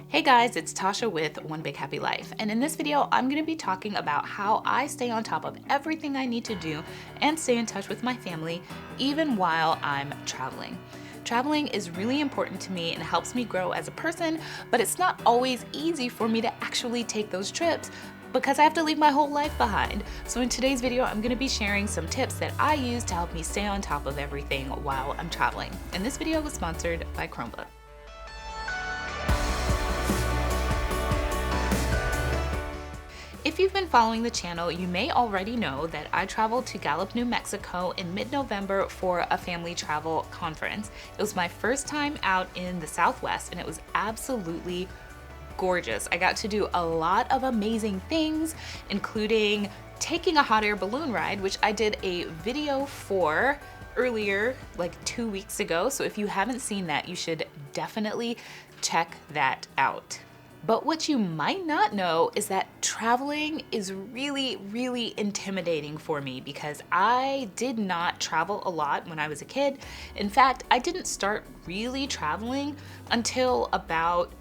Hey guys, it's Tasha with One Big Happy Life, and in this video I'm going to be talking about how I stay on top of everything I need to do and stay in touch with my family even while I'm traveling. Traveling is really important to me and helps me grow as a person, but it's not always easy for me to actually take those trips because I have to leave my whole life behind. So in today's video, I'm going to be sharing some tips that I use to help me stay on top of everything while I'm traveling. And this video was sponsored by Chromebook. If you've been following the channel, you may already know that I traveled to Gallup, New Mexico in mid-November for a family travel conference. It was my first time out in the Southwest and it was absolutely gorgeous. I got to do a lot of amazing things, including taking a hot air balloon ride, which I did a video for earlier, like 2 weeks ago. So if you haven't seen that, you should definitely check that out. But what you might not know is that traveling is really intimidating for me because I did not travel a lot when I was a kid. In fact, I didn't start really traveling until about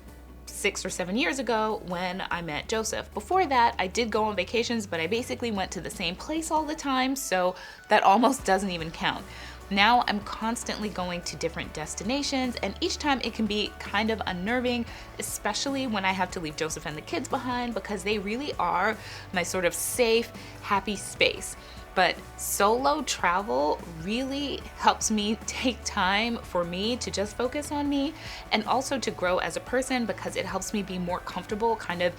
6 or 7 years ago when I met Joseph. Before that, I did go on vacations, but I basically went to the same place all the time, so that almost doesn't even count. Now I'm constantly going to different destinations, and each time it can be kind of unnerving, especially when I have to leave Joseph and the kids behind because they really are my sort of safe, happy space. But solo travel really helps me take time for me to just focus on me and also to grow as a person because it helps me be more comfortable kind of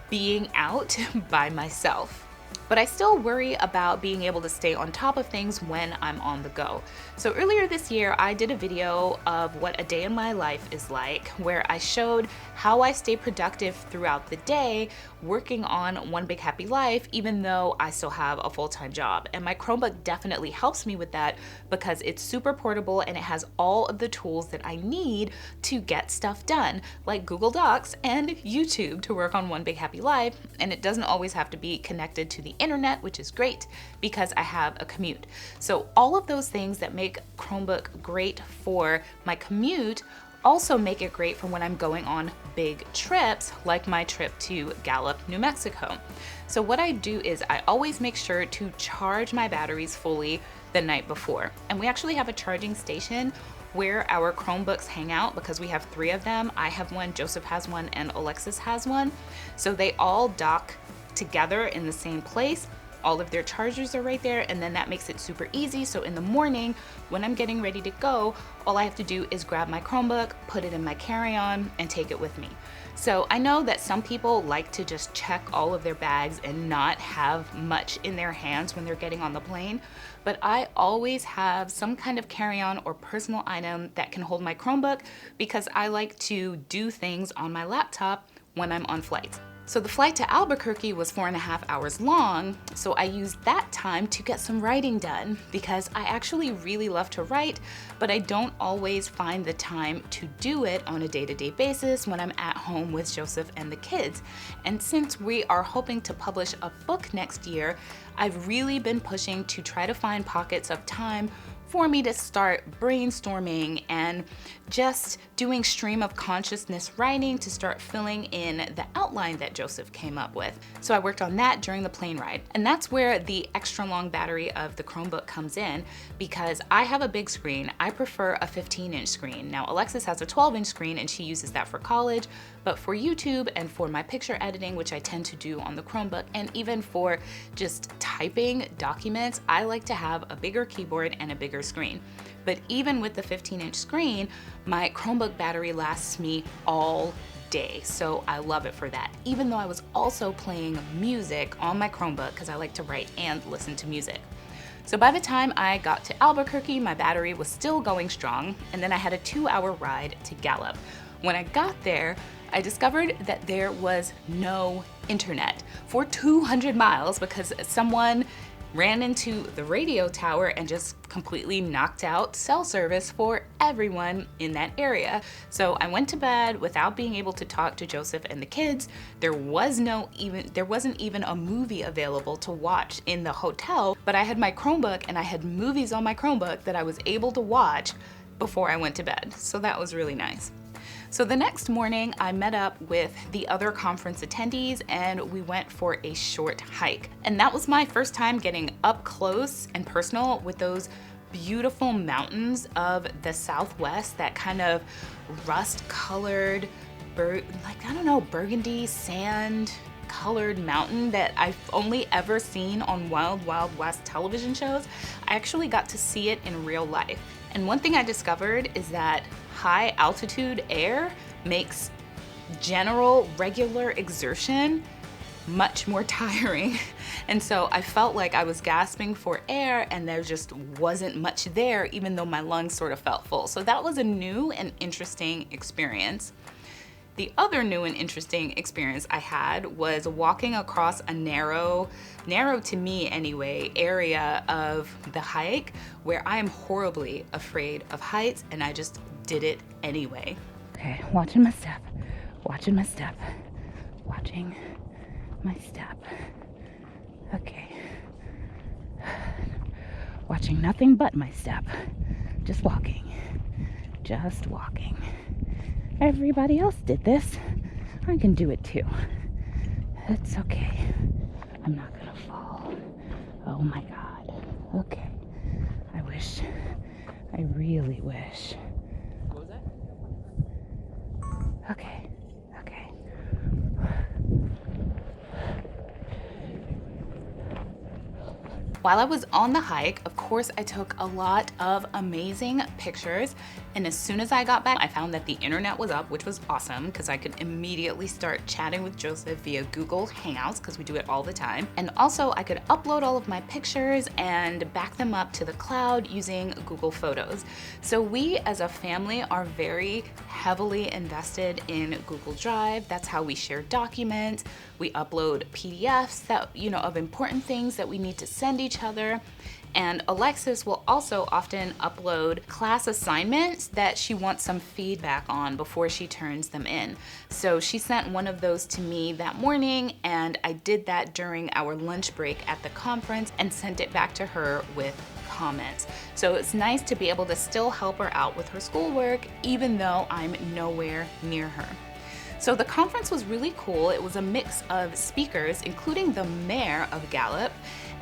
being out by myself. But I still worry about being able to stay on top of things when I'm on the go. So earlier this year, I did a video of what a day in my life is like, where I showed how I stay productive throughout the day working on One Big Happy Life, even though I still have a full-time job. And my Chromebook definitely helps me with that because it's super portable and it has all of the tools that I need to get stuff done, like Google Docs and YouTube to work on One Big Happy Life. And it doesn't always have to be connected to the internet, which is great because I have a commute. So all of those things that make Chromebook great for my commute also make it great for when I'm going on big trips, like my trip to Gallup, New Mexico. So what I do is I always make sure to charge my batteries fully the night before. And we actually have a charging station where our Chromebooks hang out because we have 3 of them. I have one, Joseph has one, and Alexis has one. So they all dock together in the same place. All of their chargers are right there, and then that makes it super easy. So in the morning, when I'm getting ready to go, all I have to do is grab my Chromebook, put it in my carry-on, and take it with me. So I know that some people like to just check all of their bags and not have much in their hands when they're getting on the plane, but I always have some kind of carry-on or personal item that can hold my Chromebook because I like to do things on my laptop when I'm on flights. So the flight to Albuquerque was 4.5 hours long, so I used that time to get some writing done because I actually really love to write, but I don't always find the time to do it on a day-to-day basis when I'm at home with Joseph and the kids. And since we are hoping to publish a book next year, I've really been pushing to try to find pockets of time for me to start brainstorming and just doing stream of consciousness writing to start filling in the outline that Joseph came up with. So I worked on that during the plane ride. And that's where the extra long battery of the Chromebook comes in because I have a big screen. I prefer a 15-inch screen. Now Alexis has a 12-inch screen and she uses that for college, but for YouTube and for my picture editing, which I tend to do on the Chromebook, and even for just typing documents, I like to have a bigger keyboard and a bigger screen. But even with the 15-inch screen, my Chromebook battery lasts me all day, so I love it for that, even though I was also playing music on my Chromebook because I like to write and listen to music. So by the time I got to Albuquerque, my battery was still going strong, and then I had a 2-hour ride to Gallup. When I got there, I discovered that there was no internet for 200 miles because someone ran into the radio tower and just completely knocked out cell service for everyone in that area. So I went to bed without being able to talk to Joseph and the kids. There wasn't even a movie available to watch in the hotel, but I had my Chromebook and I had movies on my Chromebook that I was able to watch before I went to bed. So that was really nice. So the next morning, I met up with the other conference attendees and we went for a short hike. And that was my first time getting up close and personal with those beautiful mountains of the Southwest, that kind of rust-colored, burgundy sand colored mountain that I've only ever seen on Wild Wild West television shows. I actually got to see it in real life. And one thing I discovered is that high altitude air makes general regular exertion much more tiring. And so I felt like I was gasping for air and there just wasn't much there, even though my lungs sort of felt full. So that was a new and interesting experience. The other new and interesting experience I had was walking across a narrow to me anyway, area of the hike where I am horribly afraid of heights, and I just did it anyway. Okay, watching my step, watching my step, watching my step. Okay. Watching nothing but my step. Just walking. Just walking. Everybody else did this. I can do it too. It's okay. I'm not gonna fall. Oh my God. Okay. I really wish. What was that? Okay. Okay. While I was on the hike, of course, I took a lot of amazing pictures. And as soon as I got back, I found that the internet was up, which was awesome because I could immediately start chatting with Joseph via Google Hangouts because we do it all the time. And also I could upload all of my pictures and back them up to the cloud using Google Photos. So we as a family are very heavily invested in Google Drive. That's how we share documents. We upload PDFs that, of important things that we need to send each other. And Alexis will also often upload class assignments that she wants some feedback on before she turns them in. So she sent one of those to me that morning, and I did that during our lunch break at the conference and sent it back to her with comments. So it's nice to be able to still help her out with her schoolwork, even though I'm nowhere near her. So the conference was really cool. It was a mix of speakers, including the mayor of Gallup,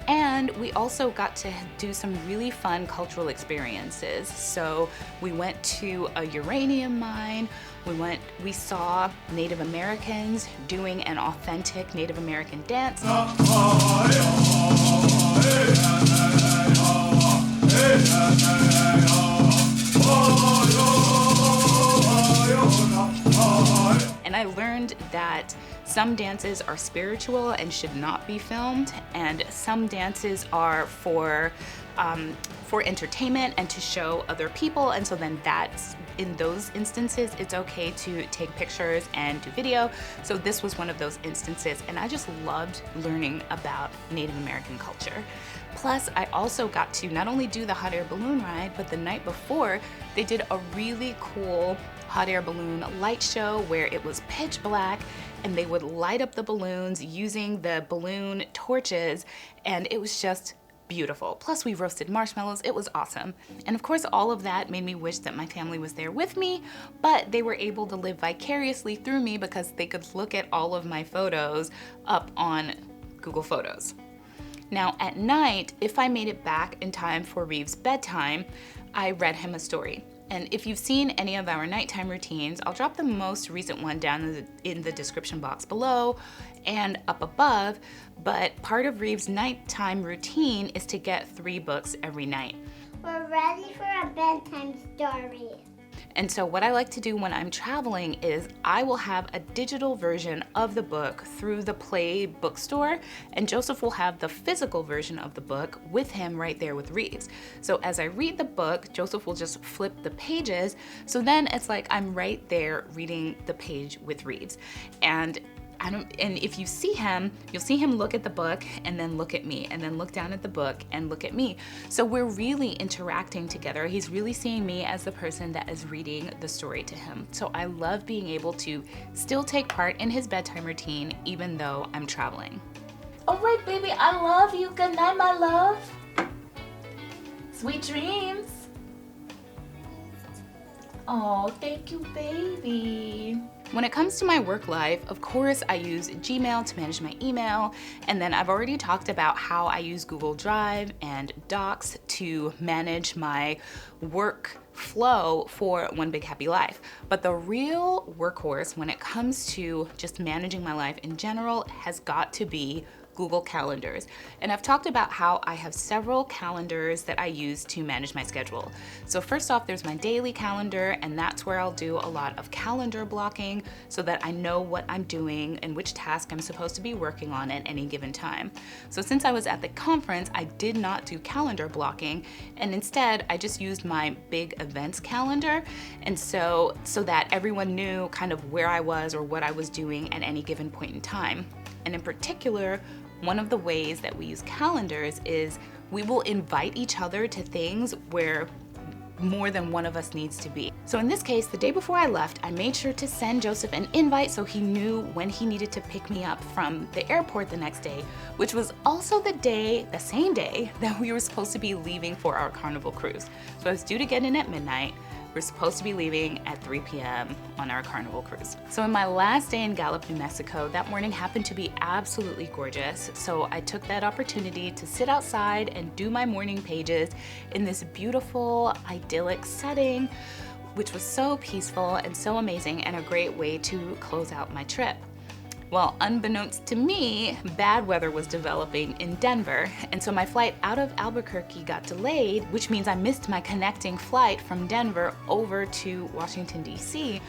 and we also got to do some really fun cultural experiences. So we went to a uranium mine, we saw Native Americans doing an authentic Native American dance. And I learned that some dances are spiritual and should not be filmed, and some dances are for entertainment and to show other people. And so then in those instances, it's okay to take pictures and do video. So this was one of those instances, and I just loved learning about Native American culture. Plus, I also got to not only do the hot air balloon ride, but the night before, they did a really cool hot air balloon light show where it was pitch black and they would light up the balloons using the balloon torches, and it was just beautiful. Plus we roasted marshmallows. It was awesome. And of course, all of that made me wish that my family was there with me, but they were able to live vicariously through me because they could look at all of my photos up on Google Photos. Now at night, if I made it back in time for Reeves' bedtime, I read him a story. And if you've seen any of our nighttime routines, I'll drop the most recent one down in the description box below and up above, but part of Reeves' nighttime routine is to get 3 books every night. We're ready for a bedtime story. And so what I like to do when I'm traveling is I will have a digital version of the book through the Play bookstore, and Joseph will have the physical version of the book with him right there with Reeves. So as I read the book, Joseph will just flip the pages, so then it's like I'm right there reading the page with Reeves. And if you see him, you'll see him look at the book and then look at me and then look down at the book and look at me. So we're really interacting together. He's really seeing me as the person that is reading the story to him. So I love being able to still take part in his bedtime routine even though I'm traveling. All right, baby, I love you. Good night, my love. Sweet dreams. Oh, thank you, baby. When it comes to my work life, of course, I use Gmail to manage my email, and then I've already talked about how I use Google Drive and Docs to manage my work flow for One Big Happy Life. But the real workhorse when it comes to just managing my life in general has got to be Google Calendars. And I've talked about how I have several calendars that I use to manage my schedule. So first off, there's my daily calendar, and that's where I'll do a lot of calendar blocking so that I know what I'm doing and which task I'm supposed to be working on at any given time. So since I was at the conference, I did not do calendar blocking, and instead I just used my big events calendar, and so that everyone knew kind of where I was or what I was doing at any given point in time. And in particular, one of the ways that we use calendars is we will invite each other to things where more than one of us needs to be. So in this case, the day before I left, I made sure to send Joseph an invite so he knew when he needed to pick me up from the airport the next day, which was also the same day that we were supposed to be leaving for our Carnival cruise. So I was due to get in at midnight. We're supposed to be leaving at 3 p.m. on our Carnival cruise. So in my last day in Gallup, New Mexico, that morning happened to be absolutely gorgeous. So I took that opportunity to sit outside and do my morning pages in this beautiful, idyllic setting, which was so peaceful and so amazing and a great way to close out my trip. Well, unbeknownst to me, bad weather was developing in Denver, and so my flight out of Albuquerque got delayed, which means I missed my connecting flight from Denver over to Washington, D.C.,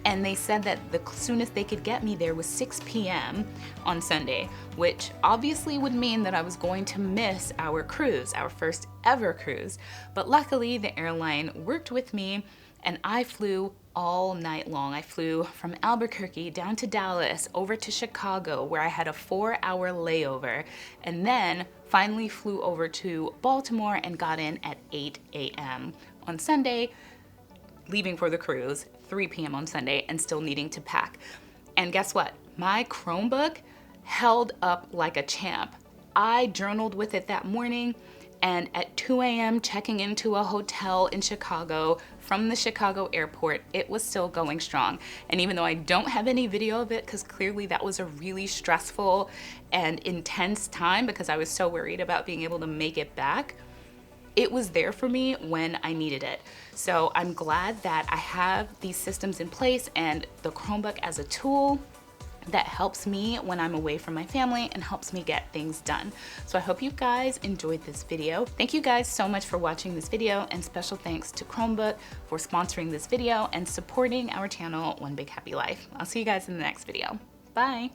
and they said that the soonest they could get me there was 6 p.m. on Sunday, which obviously would mean that I was going to miss our cruise, our first ever cruise. But luckily, the airline worked with me, and I flew all night long. I flew from Albuquerque down to Dallas, over to Chicago, where I had a 4-hour layover, and then finally flew over to Baltimore and got in at 8 a.m. on Sunday, leaving for the cruise, 3 p.m. on Sunday, and still needing to pack. And guess what? My Chromebook held up like a champ. I journaled with it that morning, and at 2 a.m. checking into a hotel in Chicago from the Chicago airport, it was still going strong. And even though I don't have any video of it, because clearly that was a really stressful and intense time because I was so worried about being able to make it back, it was there for me when I needed it. So I'm glad that I have these systems in place and the Chromebook as a tool that helps me when I'm away from my family and helps me get things done. So I hope you guys enjoyed this video. Thank you guys so much for watching this video, and special thanks to Chromebook for sponsoring this video and supporting our channel, One Big Happy Life. I'll see you guys in the next video. Bye.